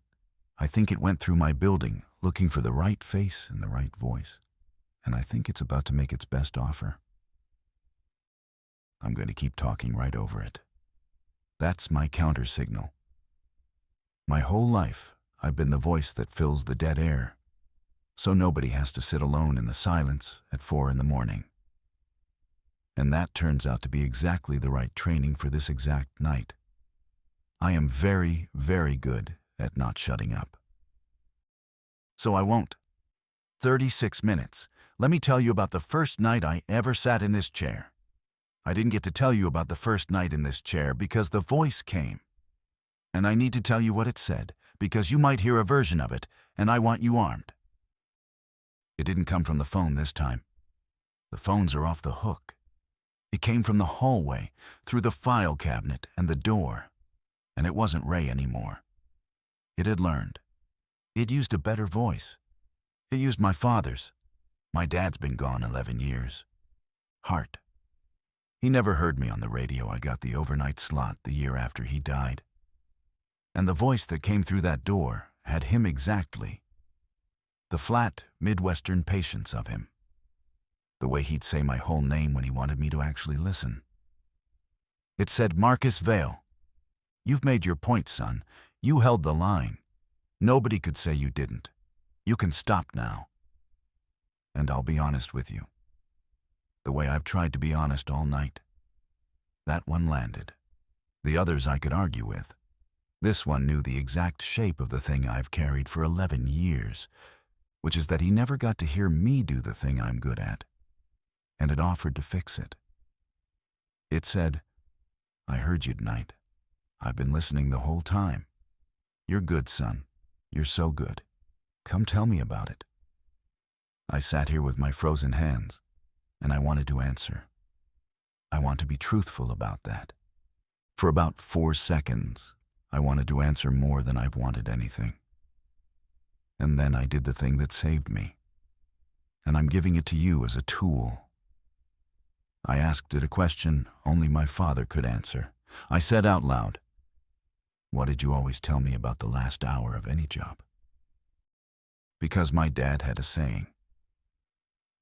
I think it went through my building, looking for the right face and the right voice. And I think it's about to make its best offer. I'm going to keep talking right over it. That's my counter signal. My whole life, I've been the voice that fills the dead air, so nobody has to sit alone in the silence at 4 a.m. And that turns out to be exactly the right training for this exact night. I am very, very good at not shutting up. So I won't. 36 minutes. Let me tell you about the first night I ever sat in this chair. I didn't get to tell you about the first night in this chair because the voice came. And I need to tell you what it said, because you might hear a version of it, and I want you armed. It didn't come from the phone this time. The phones are off the hook. It came from the hallway, through the file cabinet and the door. And it wasn't Ray anymore. It had learned. It used a better voice. It used my father's. My dad's been gone 11 years. Hart. He never heard me on the radio. I got the overnight slot the year after he died. And the voice that came through that door had him exactly. The flat, Midwestern patience of him. The way he'd say my whole name when he wanted me to actually listen. It said, "Marcus Vale. You've made your point, son. You held the line. Nobody could say you didn't. You can stop now." And I'll be honest with you. The way I've tried to be honest all night. That one landed. The others I could argue with. This one knew the exact shape of the thing I've carried for 11 years, which is that he never got to hear me do the thing I'm good at. And it offered to fix it. It said, "I heard you tonight. I've been listening the whole time. You're good, son. You're so good. Come tell me about it." I sat here with my frozen hands, and I wanted to answer. I want to be truthful about that. For about 4 seconds, I wanted to answer more than I've wanted anything. And then I did the thing that saved me. And I'm giving it to you as a tool. I asked it a question only my father could answer. I said out loud, "What did you always tell me about the last hour of any job?" Because my dad had a saying.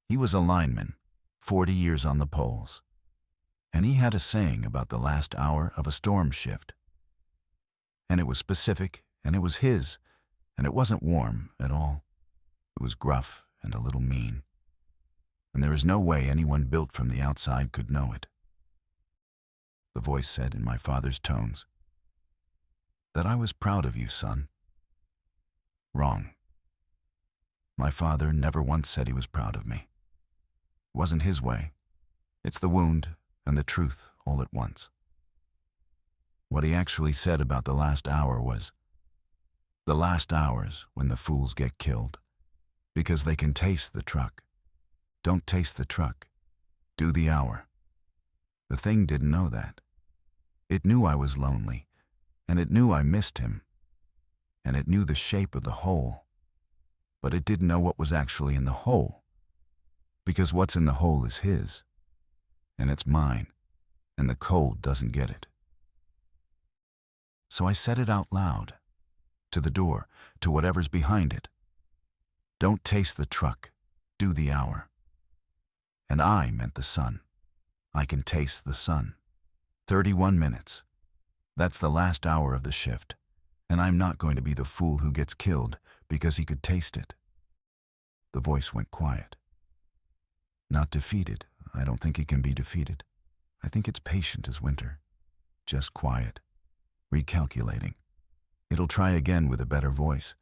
He was a lineman, 40 years on the poles. And he had a saying about the last hour of a storm shift. And it was specific, and it was his, and it wasn't warm at all. It was gruff and a little mean. And there is no way anyone built from the outside could know it. The voice said in my father's tones, "That I was proud of you, son." Wrong. My father never once said he was proud of me. It wasn't his way. It's the wound and the truth all at once. What he actually said about the last hour was, "The last hours when the fools get killed, because they can taste the truck. Don't taste the truck. Do the hour." The thing didn't know that. It knew I was lonely, and it knew I missed him, and it knew the shape of the hole, but it didn't know what was actually in the hole, because what's in the hole is his, and it's mine, and the cold doesn't get it. So I said it out loud, to the door, to whatever's behind it. Don't taste the truck, do the hour. And I meant the sun. I can taste the sun. 31 minutes. That's the last hour of the shift, and I'm not going to be the fool who gets killed because he could taste it. The voice went quiet. Not defeated. I don't think it can be defeated. I think it's patient as winter. Just quiet. Recalculating. It'll try again with a better voice.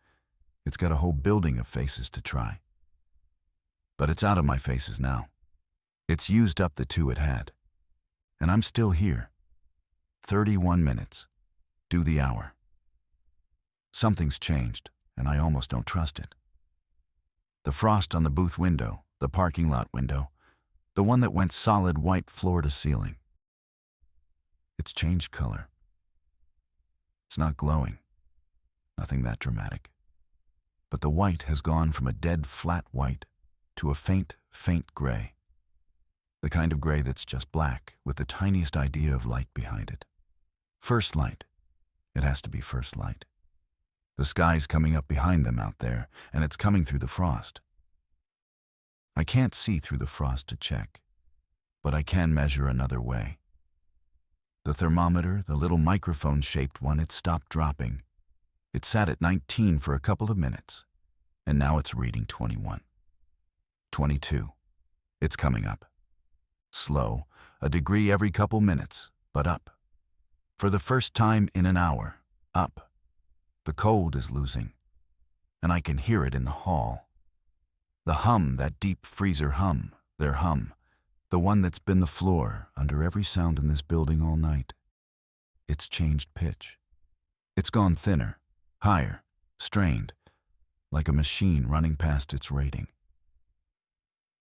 It's got a whole building of faces to try. But it's out of my faces now. It's used up the 2 it had. And I'm still here. 31 minutes. Do the hour. Something's changed, and I almost don't trust it. The frost on the booth window, the parking lot window, the one that went solid white floor to ceiling. It's changed color. It's not glowing. Nothing that dramatic. But the white has gone from a dead flat white to a faint, faint gray. The kind of gray that's just black with the tiniest idea of light behind it. First light. It has to be first light. The sky's coming up behind them out there, and it's coming through the frost. I can't see through the frost to check, but I can measure another way. The thermometer, the little microphone-shaped one, it stopped dropping. It sat at 19 for a couple of minutes, and now it's reading 21. 22. It's coming up. Slow, a degree every couple minutes, but up. For the first time in an hour, up. The cold is losing, and I can hear it in the hall. The hum, that deep freezer hum, their hum, the one that's been the floor under every sound in this building all night. It's changed pitch. It's gone thinner, higher, strained, like a machine running past its rating.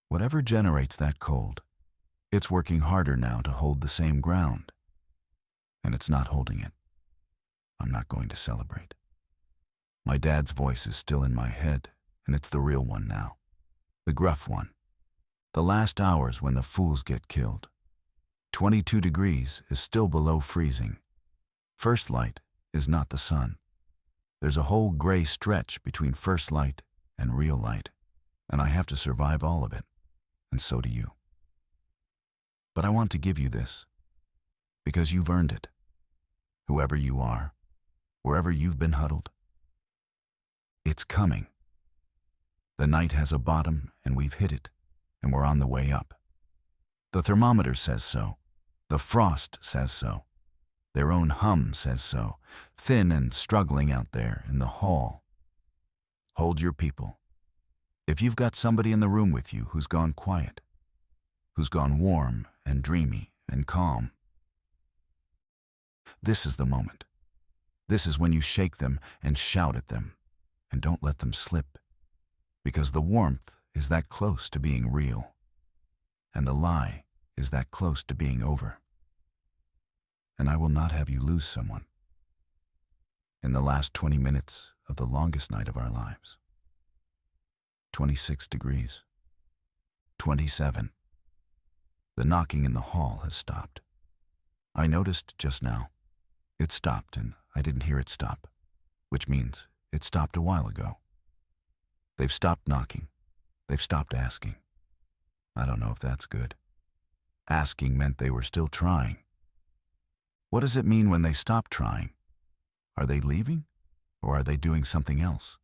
Whatever generates that cold, it's working harder now to hold the same ground. And it's not holding it. I'm not going to celebrate. My dad's voice is still in my head, and it's the real one now. The gruff one. The last hours when the fools get killed. 22 degrees is still below freezing. First light is not the sun. There's a whole gray stretch between first light and real light, and I have to survive all of it, and so do you. But I want to give you this, because you've earned it. Whoever you are, wherever you've been huddled. It's coming. The night has a bottom, and we've hit it, and we're on the way up. The thermometer says so. The frost says so. Their own hum says so, thin and struggling out there in the hall. Hold your people. If you've got somebody in the room with you who's gone quiet, who's gone warm and dreamy and calm, this is the moment. This is when you shake them and shout at them, and don't let them slip, because the warmth is that close to being real, and the lie is that close to being over. And I will not have you lose someone in the last 20 minutes of the longest night of our lives. 26 degrees. 27. The knocking in the hall has stopped. I noticed just now. It stopped, and I didn't hear it stop, which means it stopped a while ago. They've stopped knocking. They've stopped asking. I don't know if that's good. Asking meant they were still trying. What does it mean when they stop trying? Are they leaving? Or are they doing something else?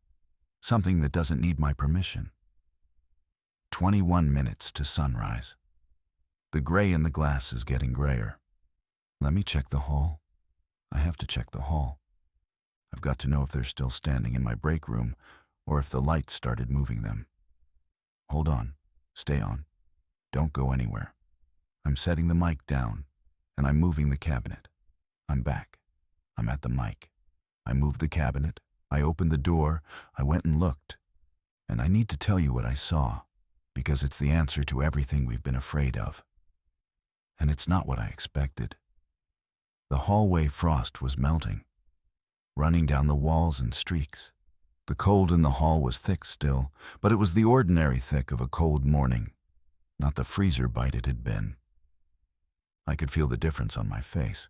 Something that doesn't need my permission. 21 minutes to sunrise. The gray in the glass is getting grayer. Let me check the hall. I have to check the hall. I've got to know if they're still standing in my break room or if the lights started moving them. Hold on. Stay on. Don't go anywhere. I'm setting the mic down, and I'm moving the cabinet. I'm back. I'm at the mic. I moved the cabinet. I opened the door. I went and looked. And I need to tell you what I saw, because it's the answer to everything we've been afraid of. And it's not what I expected. The hallway frost was melting, running down the walls in streaks. The cold in the hall was thick still, but it was the ordinary thick of a cold morning, not the freezer bite it had been. I could feel the difference on my face.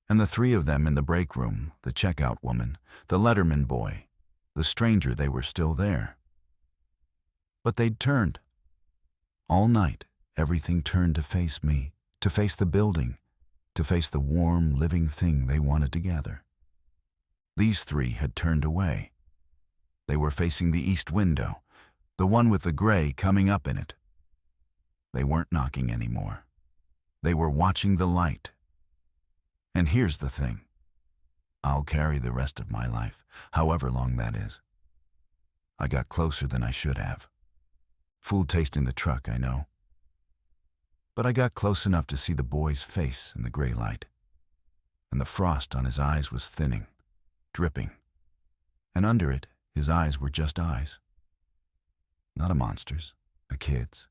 And the three of them in the break room, the checkout woman, the letterman boy, the stranger, they were still there. But they'd turned. All night, everything turned to face me, to face the building, to face the warm, living thing they wanted to gather. These three had turned away. They were facing the east window, the one with the gray coming up in it. They weren't knocking anymore. They were watching the light. And here's the thing. I'll carry the rest of my life, however long that is. I got closer than I should have. Fool tasting the truck, I know. But I got close enough to see the boy's face in the gray light. And the frost on his eyes was thinning, dripping. And under it, his eyes were just eyes. Not a monster's, a kid's.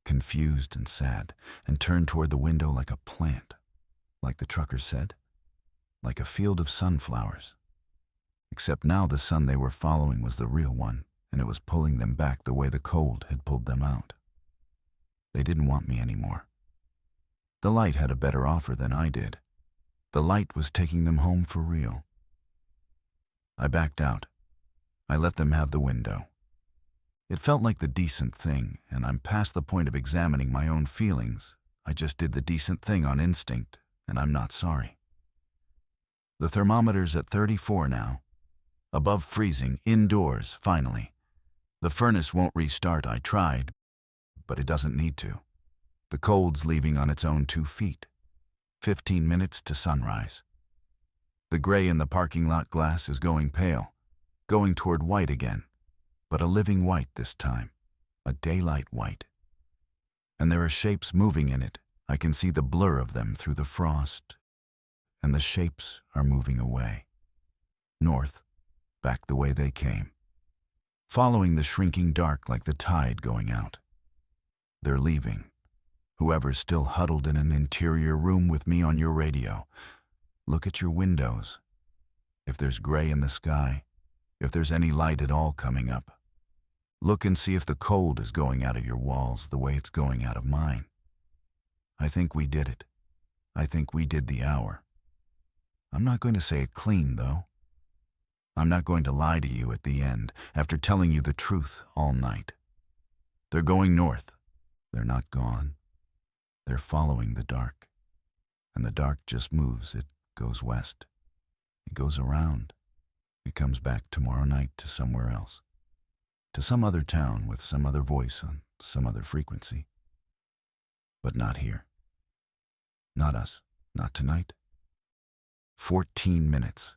Confused and sad, and turned toward the window like a plant. Like the trucker said, like a field of sunflowers. Except now the sun they were following was the real one, and it was pulling them back the way the cold had pulled them out. They didn't want me anymore. The light had a better offer than I did. The light was taking them home for real. I backed out. I let them have the window. It felt like the decent thing, and I'm past the point of examining my own feelings. I just did the decent thing on instinct, and I'm not sorry. The thermometer's at 34 now. Above freezing, indoors, finally. The furnace won't restart, I tried, but it doesn't need to. The cold's leaving on its own 2 feet. 15 minutes to sunrise. The gray in the parking lot glass is going pale, going toward white again, but a living white this time, a daylight white. And there are shapes moving in it. I can see the blur of them through the frost, and the shapes are moving away. North, back the way they came, following the shrinking dark like the tide going out. They're leaving. Whoever's still huddled in an interior room with me on your radio, look at your windows. If there's gray in the sky, if there's any light at all coming up, look and see if the cold is going out of your walls the way it's going out of mine. I think we did it. I think we did the hour. I'm not going to say it clean, though. I'm not going to lie to you at the end after telling you the truth all night. They're going north. They're not gone. They're following the dark. And the dark just moves. It goes west. It goes around. It comes back tomorrow night to somewhere else. To some other town with some other voice on some other frequency. But not here. Not us. Not tonight. 14 minutes.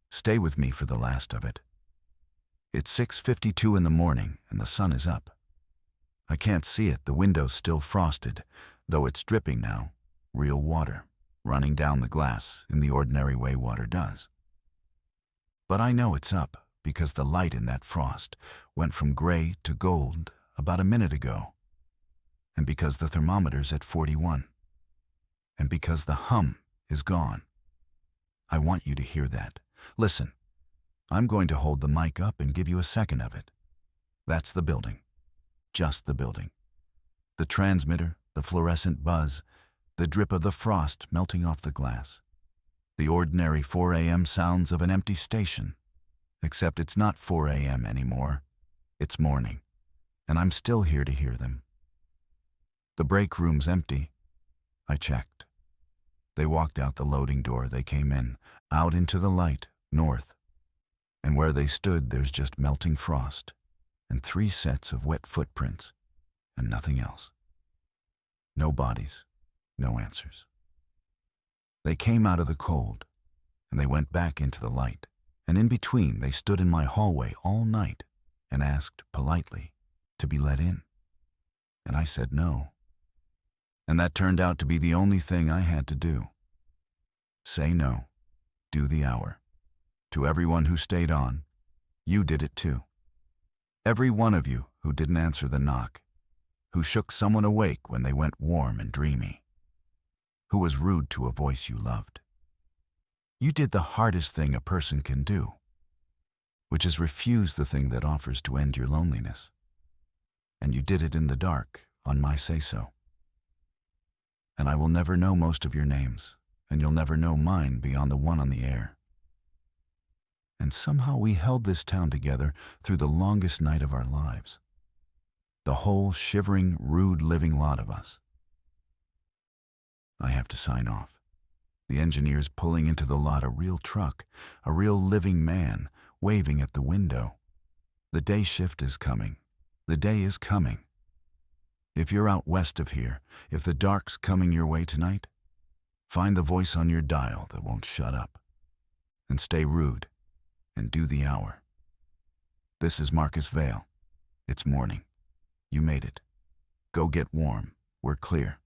Stay with me for the last of it. It's 6:52 in the morning and the sun is up. I can't see it, the window's still frosted, though it's dripping now, real water, running down the glass in the ordinary way water does. But I know it's up because the light in that frost went from gray to gold about a minute ago, and because the thermometer's at 41, and because the hum is gone. I want you to hear that. Listen, I'm going to hold the mic up and give you a second of it. That's the building. Just the building. The transmitter, the fluorescent buzz, the drip of the frost melting off the glass. The ordinary 4 a.m. sounds of an empty station. Except it's not 4 a.m. anymore. It's morning, and I'm still here to hear them. The break room's empty. I checked. They walked out the loading door they came in, out into the light, north. And where they stood, there's just melting frost, and 3 sets of wet footprints, and nothing else. No bodies, no answers. They came out of the cold, and they went back into the light, and in between they stood in my hallway all night and asked politely to be let in. And I said no. And that turned out to be the only thing I had to do. Say no. Do the hour. To everyone who stayed on, you did it too. Every one of you who didn't answer the knock, who shook someone awake when they went warm and dreamy, who was rude to a voice you loved. You did the hardest thing a person can do, which is refuse the thing that offers to end your loneliness. And you did it in the dark, on my say-so. And I will never know most of your names, and you'll never know mine beyond the one on the air. And somehow we held this town together through the longest night of our lives. The whole shivering, rude living lot of us. I have to sign off. The engineer's pulling into the lot a real truck, a real living man, waving at the window. The day shift is coming. The day is coming. If you're out west of here, if the dark's coming your way tonight, find the voice on your dial that won't shut up. And stay rude, and do the hour. This is Marcus Vale. It's morning. You made it. Go get warm. We're clear.